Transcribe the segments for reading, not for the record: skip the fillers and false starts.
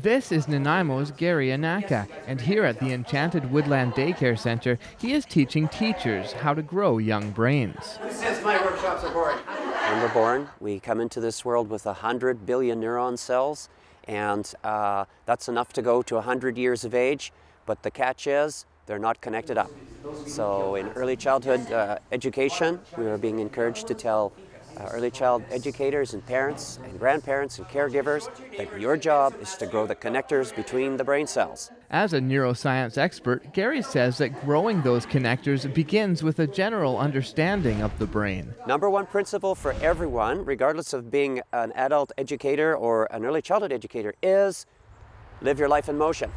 This is Nanaimo's Gary Anaka, and here at the Enchanted Woodland Daycare Center, he is teaching teachers how to grow young brains. Who says my workshops are boring? When we're born, we come into this world with 100 billion neuron cells, and that's enough to go to 100 years of age, but the catch is they're not connected up. So in early childhood education, we are being encouraged to tell early child educators and parents and grandparents and caregivers that your job is to grow the connectors between the brain cells. As a neuroscience expert, Gary says that growing those connectors begins with a general understanding of the brain. Number one principle for everyone, regardless of being an adult educator or an early childhood educator, is live your life in motion.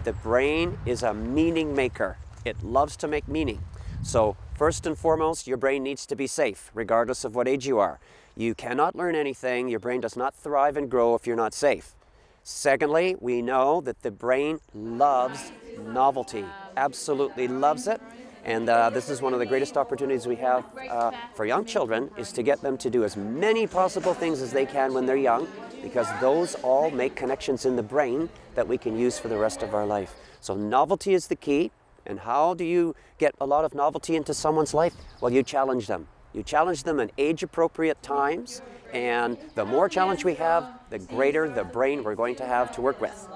The brain is a meaning maker. It loves to make meaning. So first and foremost, your brain needs to be safe, regardless of what age you are. You cannot learn anything. Your brain does not thrive and grow if you're not safe. Secondly, we know that the brain loves novelty, absolutely loves it. And this is one of the greatest opportunities we have for young children, is to get them to do as many possible things as they can when they're young, because those all make connections in the brain that we can use for the rest of our life. So novelty is the key. And how do you get a lot of novelty into someone's life? Well, you challenge them. You challenge them at age-appropriate times, and the more challenge we have, the greater the brain we're going to have to work with.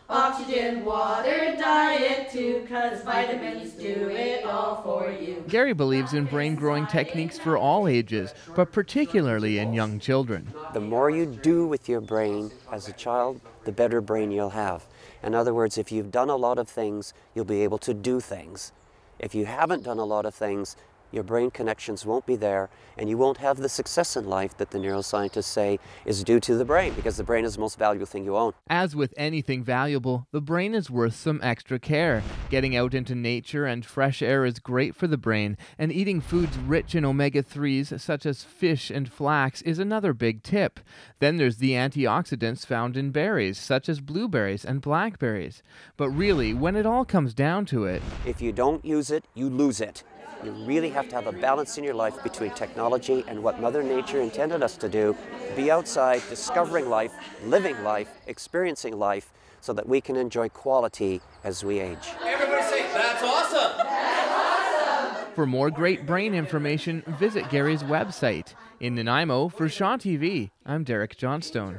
Oxygen, water, diet too, 'cause vitamins do it all for you. Gary believes in brain-growing techniques for all ages, but particularly in young children. The more you do with your brain as a child, the better brain you'll have. In other words, if you've done a lot of things, you'll be able to do things. If you haven't done a lot of things, your brain connections won't be there, and you won't have the success in life that the neuroscientists say is due to the brain, because the brain is the most valuable thing you own. As with anything valuable, the brain is worth some extra care. Getting out into nature and fresh air is great for the brain, and eating foods rich in omega-3s such as fish and flax is another big tip. Then there's the antioxidants found in berries such as blueberries and blackberries. But really, when it all comes down to it, if you don't use it, you lose it. You really have to have a balance in your life between technology and what Mother Nature intended us to do. Be outside, discovering life, living life, experiencing life, so that we can enjoy quality as we age. Everybody say, that's awesome! That's awesome! For more great brain information, visit Gary's website. In Nanaimo, for Shaw TV, I'm Derek Johnstone.